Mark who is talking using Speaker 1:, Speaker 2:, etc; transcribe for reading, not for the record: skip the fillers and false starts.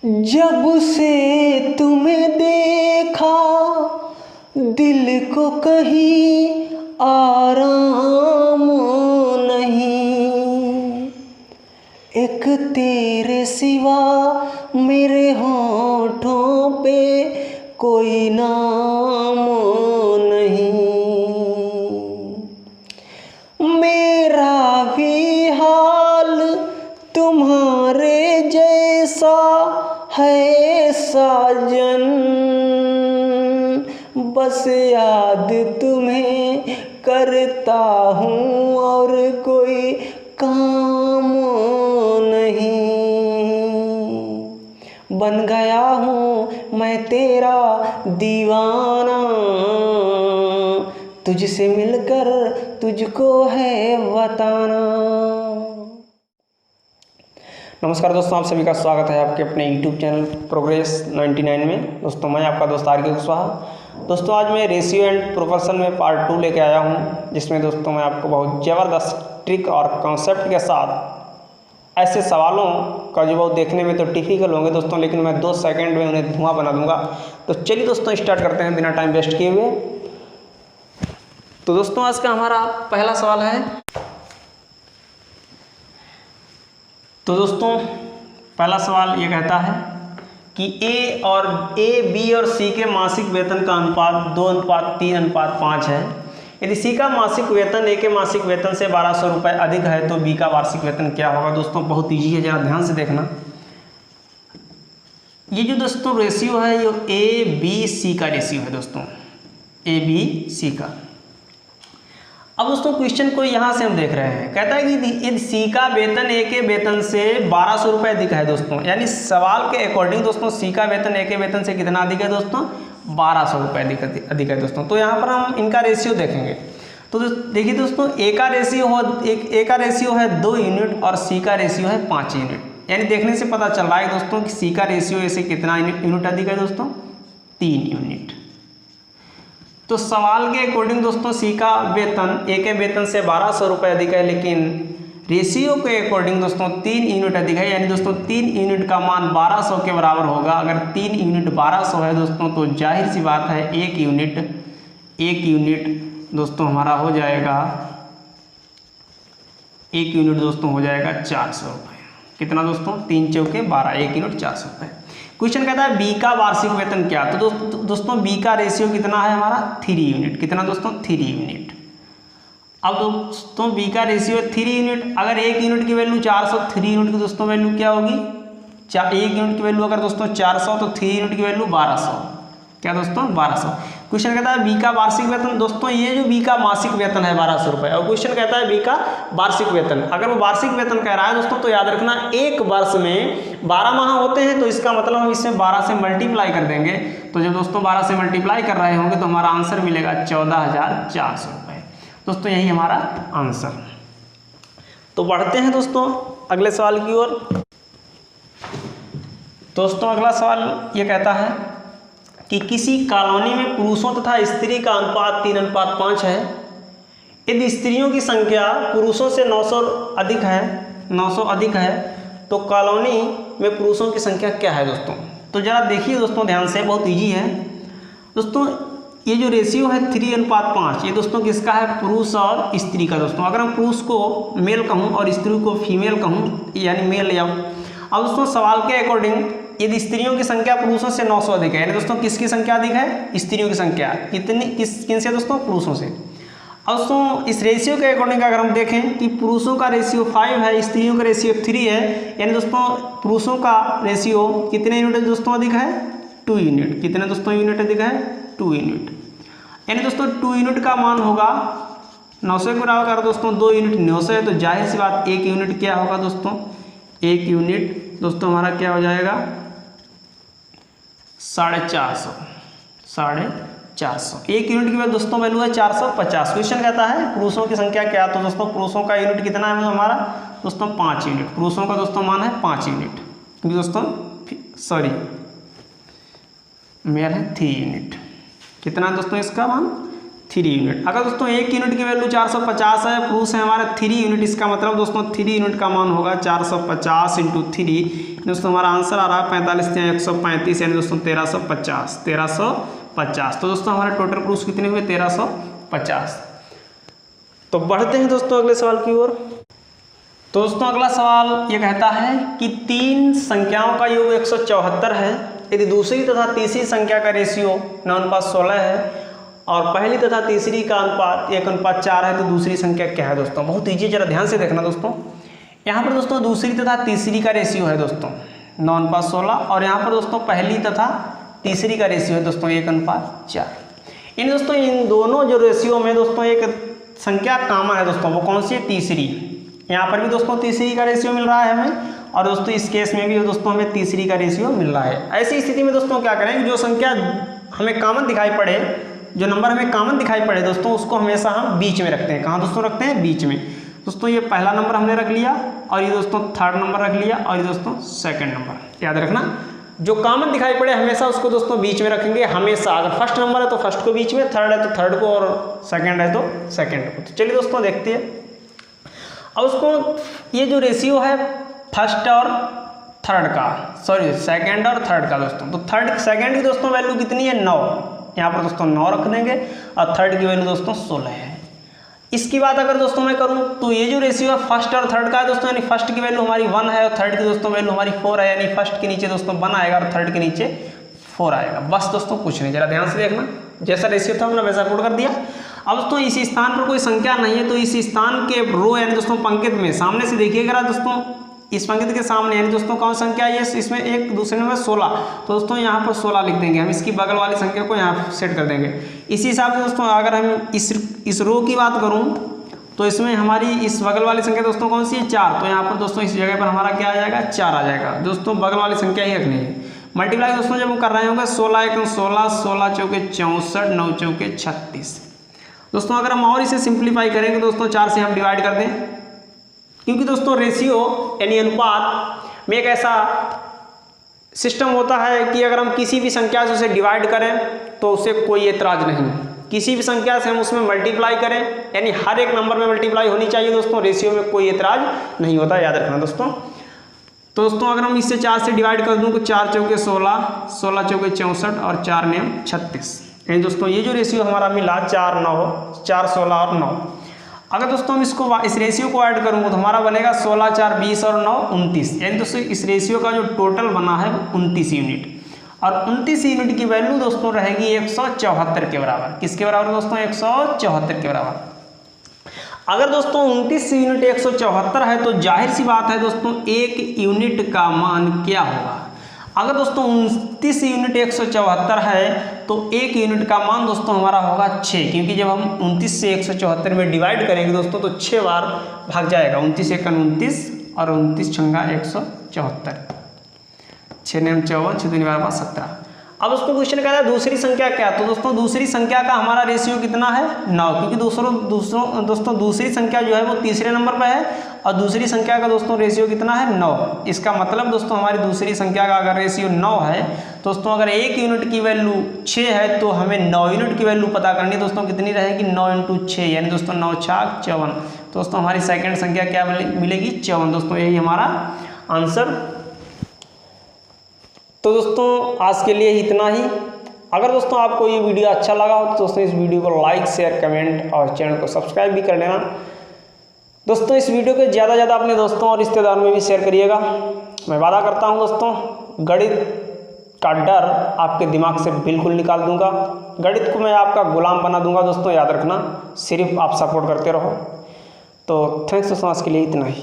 Speaker 1: जब से तुम्हें देखा दिल को कहीं आराम नहीं, एक तेरे सिवा मेरे होठों पे कोई नाम नहीं। मेरा भी हाल तुम्हारे जैसा है साजन, बस याद तुम्हें करता हूँ और कोई काम नहीं। बन गया हूँ मैं तेरा दीवाना, तुझसे मिलकर तुझको है बताना। नमस्कार दोस्तों, आप सभी का स्वागत है आपके अपने YouTube चैनल प्रोग्रेस 99 में। दोस्तों मैं आपका दोस्त आर.के. कुशवाहा। दोस्तों आज मैं रेशियो एंड प्रोपोर्शन में पार्ट 2 लेके आया हूं, जिसमें दोस्तों मैं आपको बहुत ज़बरदस्त ट्रिक और कॉन्सेप्ट के साथ ऐसे सवालों का जो बहुत देखने में तो टिपिकल होंगे दोस्तों, लेकिन मैं 2 सेकंड में उन्हें धुआं बना दूंगा। तो चलिए दोस्तों स्टार्ट करते हैं बिना टाइम वेस्ट किए हुए। तो दोस्तों आज का हमारा पहला सवाल है। तो दोस्तों पहला सवाल ये कहता है कि ए बी और सी के मासिक वेतन का अनुपात 2:3:5 है। यदि सी का मासिक वेतन ए के मासिक वेतन से 1200 रुपये अधिक है तो बी का वार्षिक वेतन क्या होगा। दोस्तों बहुत ईजी है, जरा ध्यान से देखना। ये जो दोस्तों रेशियो है ये ए बी सी का रेशियो है दोस्तों, ए बी सी का। अब दोस्तों क्वेश्चन को यहाँ से हम देख रहे हैं, कहता है कि यदि सी का वेतन ए के वेतन से 1200 रुपये अधिक है दोस्तों, यानी सवाल के अकॉर्डिंग दोस्तों सी का वेतन ए के वेतन से कितना अधिक है दोस्तों, 1200 रुपये अधिक है दोस्तों। तो यहाँ पर हम इनका रेशियो देखेंगे। तो देखिए दोस्तों ए का रेशियो है 2 यूनिट और सी का रेशियो है 5 यूनिट। यानी देखने से पता चल रहा है दोस्तों कि सी का रेशियो ए से कितना यूनिट अधिक है दोस्तों, 3 यूनिट। तो सवाल के अकॉर्डिंग दोस्तों सी का वेतन ए के वेतन से 1200 रुपये अधिक है, लेकिन रेशियो के अकॉर्डिंग दोस्तों 3 यूनिट अधिक है। यानी दोस्तों 3 यूनिट का मान 1200 के बराबर होगा। अगर 3 यूनिट 1200 है दोस्तों तो जाहिर सी बात है 1 यूनिट दोस्तों हमारा हो जाएगा, 1 यूनिट दोस्तों हो जाएगा 400 रुपये। कितना दोस्तों, 3 चौके 12, 1 यूनिट 400 रुपये। क्वेश्चन कहता है बी का वार्षिक वेतन क्या। तो दोस्तों बी का रेशियो कितना है हमारा, 3 यूनिट। कितना दोस्तों, 3 यूनिट। अब दोस्तों बी का रेशियो 3 यूनिट। अगर 1 यूनिट की वैल्यू 400, 3 यूनिट की दोस्तों वैल्यू क्या होगी, 1 यूनिट की वैल्यू अगर दोस्तों 400 तो 3 यूनिट की वैल्यू 1200। क्या दोस्तों, 1200। क्वेश्चन कहता है बी का वार्षिक वेतन। दोस्तों ये जो बी का मासिक वेतन है 1200 रुपये, और क्वेश्चन कहता है बी का वार्षिक वेतन। अगर वो वार्षिक वेतन कह रहा है दोस्तों तो याद रखना एक वर्ष में 12 माह होते हैं, तो इसका मतलब हम इससे 12 से मल्टीप्लाई कर देंगे। तो जब दोस्तों 12 से मल्टीप्लाई कर रहे होंगे तो हमारा आंसर मिलेगा 14,400 रुपये। दोस्तों यही हमारा आंसर। तो बढ़ते हैं दोस्तों अगले सवाल की ओर। दोस्तों अगला सवाल ये कहता है कि किसी कॉलोनी में पुरुषों तथा स्त्री का अनुपात 3:5 है। यदि स्त्रियों की संख्या पुरुषों से 900 अधिक है तो कॉलोनी में पुरुषों की संख्या क्या है दोस्तों। तो जरा देखिए दोस्तों ध्यान से, बहुत इजी है दोस्तों। ये जो रेशियो है 3:5, ये दोस्तों किसका है, पुरुष और स्त्री का दोस्तों। अगर हम पुरुष को मेल कहूँ और स्त्री को फीमेल कहूँ, यानी मेल या। अब दोस्तों सवाल के अकॉर्डिंग यदि स्त्रियों की संख्या पुरुषों से 900 अधिक है, यानी दोस्तों किसकी संख्या अधिक है, स्त्रियों की संख्या कितनी, किन से दोस्तों, पुरुषों से। अब दोस्तों इस रेशियो के अकॉर्डिंग अगर हम देखें कि पुरुषों का रेशियो 5 है, स्त्रियों का रेशियो 3 है, यानी दोस्तों पुरुषों का रेशियो कितने यूनिट दोस्तों अधिक है, 2 यूनिट। कितने दोस्तों यूनिट अधिक है, 2 यूनिट। यानी दोस्तों 2 यूनिट का मान होगा 900 के बराबर। अगर दोस्तों 2 यूनिट 900 है तो जाहिर सी बात 1 यूनिट क्या होगा दोस्तों, 1 यूनिट दोस्तों हमारा क्या हो जाएगा, 450। 1 यूनिट की वैल्यू दोस्तों वैल्यू है 450। क्वेश्चन कहता है पुरुषों की संख्या क्या। तो दोस्तों पुरुषों का यूनिट कितना है हमारा दोस्तों, 5 यूनिट। पुरुषों का दोस्तों मान है 5 यूनिट, क्योंकि दोस्तों मेल है 3 यूनिट। कितना दोस्तों इसका मान, 3 यूनिट। अगर दोस्तों 1 यूनिट की वैल्यू 450 है, पुरुष है हमारा 3 यूनिट, इसका मतलब दोस्तों 3 यूनिट का मान होगा 450 × 3। दोस्तों हमारा आंसर आ रहा है 45 या 135 यानी दोस्तों 1350। तो दोस्तों हमारे टोटल पुरुष कितने हुए 1350। तो बढ़ते हैं दोस्तों अगले सवाल की ओर। तो दोस्तों अगला सवाल ये कहता है कि 3 संख्याओं का योग 174 है, यदि दूसरी तथा तीसरी संख्या का रेशियो 9:16 है और पहली तथा तीसरी का अनुपात 1:4 है, तो दूसरी संख्या क्या है दोस्तों। बहुत ईजी, जरा ध्यान से देखना दोस्तों। यहाँ पर दोस्तों दूसरी तथा तीसरी का रेशियो है दोस्तों 9:16 और यहाँ पर दोस्तों पहली तथा तीसरी का रेशियो है दोस्तों 1:4। इन दोस्तों इन दोनों जो रेशियो में दोस्तों एक संख्या कॉमन है दोस्तों, वो कौन सी है, तीसरी। यहाँ पर भी दोस्तों तीसरी का रेशियो मिल रहा है हमें, और दोस्तों इस केस में भी दोस्तों हमें तीसरी का रेशियो मिल रहा है। ऐसी स्थिति में दोस्तों क्या करें, जो संख्या हमें कॉमन दिखाई पड़े, जो नंबर हमें कॉमन दिखाई पड़े दोस्तों, उसको हमेशा हम बीच में रखते हैं। कहाँ दोस्तों रखते हैं, बीच में। दोस्तों ये पहला नंबर हमने रख लिया, और ये दोस्तों थर्ड नंबर रख लिया, और ये दोस्तों सेकंड नंबर। याद रखना, जो कॉमन दिखाई पड़े हमेशा उसको दोस्तों बीच में रखेंगे हमेशा। अगर फर्स्ट नंबर है तो फर्स्ट को बीच में, थर्ड है तो थर्ड को, और सेकंड है तो सेकंड को। तो चलिए दोस्तों देखते हैं। अब उसको ये जो रेशियो है फर्स्ट और थर्ड का, सॉरी सेकंड और थर्ड का दोस्तों, तो थर्ड सेकंड की दोस्तों वैल्यू कितनी है, 9। यहाँ पर दोस्तों 9 रख देंगे, और थर्ड की वैल्यू दोस्तों 16 है। इसकी बात अगर दोस्तों मैं करूँ तो ये जो रेशियो है फर्स्ट और थर्ड का है दोस्तों, यानी फर्स्ट की वैल्यू हमारी 1 है और थर्ड की दोस्तों वैल्यू हमारी 4 है, यानी फर्स्ट के नीचे दोस्तों 1 आएगा और थर्ड के नीचे 4 आएगा। बस दोस्तों कुछ नहीं, जरा ध्यान से देखना, जैसा रेशियो था हमने वैसा कोड कर दिया। अब दोस्तों इस स्थान पर कोई संख्या नहीं है, तो इस स्थान के रो यानी दोस्तों पंक्ति में सामने से देखिएगा दोस्तों, इस पंक्ति के सामने यानी दोस्तों कौन संख्या है, इसमें एक दूसरे नंबर 16, तो दोस्तों यहाँ पर 16 लिख देंगे हम। इसकी बगल वाली संख्या को यहाँ सेट कर देंगे। इसी हिसाब से दोस्तों अगर हम इस रो की बात करूँ तो इसमें हमारी इस बगल वाली संख्या दोस्तों कौन सी है, 4, तो यहाँ पर दोस्तों इस जगह पर हमारा क्या आ जाएगा, 4 आ जाएगा। दोस्तों बगल वाली संख्या ही रखनी है। मल्टीप्लाई दोस्तों जब हम कर रहे होंगे 16 × 16, 16 चौके 64, 9 चौके 36। दोस्तों अगर हम और इसे सिंप्लीफाई करेंगे दोस्तों 4 से हम डिवाइड कर दें, क्योंकि दोस्तों रेशियो यानी अनुपात में एक ऐसा सिस्टम होता है कि अगर हम किसी भी संख्या से उसे डिवाइड करें तो उसे कोई एतराज़ नहीं, किसी भी संख्या से हम उसमें मल्टीप्लाई करें यानी हर एक नंबर में मल्टीप्लाई होनी चाहिए दोस्तों, रेशियो में कोई एतराज़ नहीं होता, याद रखना दोस्तों। तो दोस्तों अगर हम इससे 4 से डिवाइड कर दूँ तो 4 चौके 16, 16 चौके 64 और 4 9 36, यानी दोस्तों ये जो रेशियो हमारा मिला 4 9, 4 16 और 9। अगर दोस्तों हम इसको इस रेशियो को ऐड करूँगा तो हमारा बनेगा 16 4 20 और 9 29, यानी दोस्तों इस रेशियो का जो टोटल बना है 29 यूनिट, और 29 यूनिट की वैल्यू दोस्तों रहेगी 174 के बराबर। किसके बराबर दोस्तों, 174 के बराबर। अगर दोस्तों 29 यूनिट 174 है तो जाहिर सी बात है दोस्तों 1 यूनिट का मान क्या होगा। अगर दोस्तों 29 यूनिट 174 है तो 1 यूनिट का मान दोस्तों हमारा होगा 6, क्योंकि जब हम 29 से 174 में डिवाइड करेंगे दोस्तों तो 6 बार भाग जाएगा। 29 × 29 और 29 × 174, 6 9 54, 6 2 12 17। अब उसको क्वेश्चन कहता है दूसरी संख्या क्या, तो दोस्तों दूसरी संख्या का हमारा रेशियो कितना है, 9, क्योंकि दोस्तों दूसरी संख्या जो है वो तीसरे नंबर पर है और दूसरी संख्या का दोस्तों रेशियो कितना है, 9। इसका मतलब दोस्तों हमारी दूसरी संख्या का अगर रेशियो 9 है दोस्तों, अगर 1 यूनिट की वैल्यू 6 है तो हमें 9 यूनिट की वैल्यू पता करनी है दोस्तों, कितनी रहेगी, 9 × 6 यानी दोस्तों 9 छाक 54। दोस्तों हमारी सेकंड संख्या क्या मिलेगी, 54। दोस्तों यही हमारा आंसर। तो दोस्तों आज के लिए इतना ही। अगर दोस्तों आपको ये वीडियो अच्छा लगा हो तो दोस्तों इस वीडियो को लाइक शेयर कमेंट और चैनल को सब्सक्राइब भी कर लेना। दोस्तों इस वीडियो को ज़्यादा से ज़्यादा अपने दोस्तों और रिश्तेदारों में भी शेयर करिएगा। मैं वादा करता हूँ दोस्तों गणित का डर आपके दिमाग से बिल्कुल निकाल दूंगा, गणित को मैं आपका गुलाम बना दूंगा दोस्तों, याद रखना। सिर्फ आप सपोर्ट करते रहो। तो थैंक्स दोस्तों, आज के लिए इतना ही।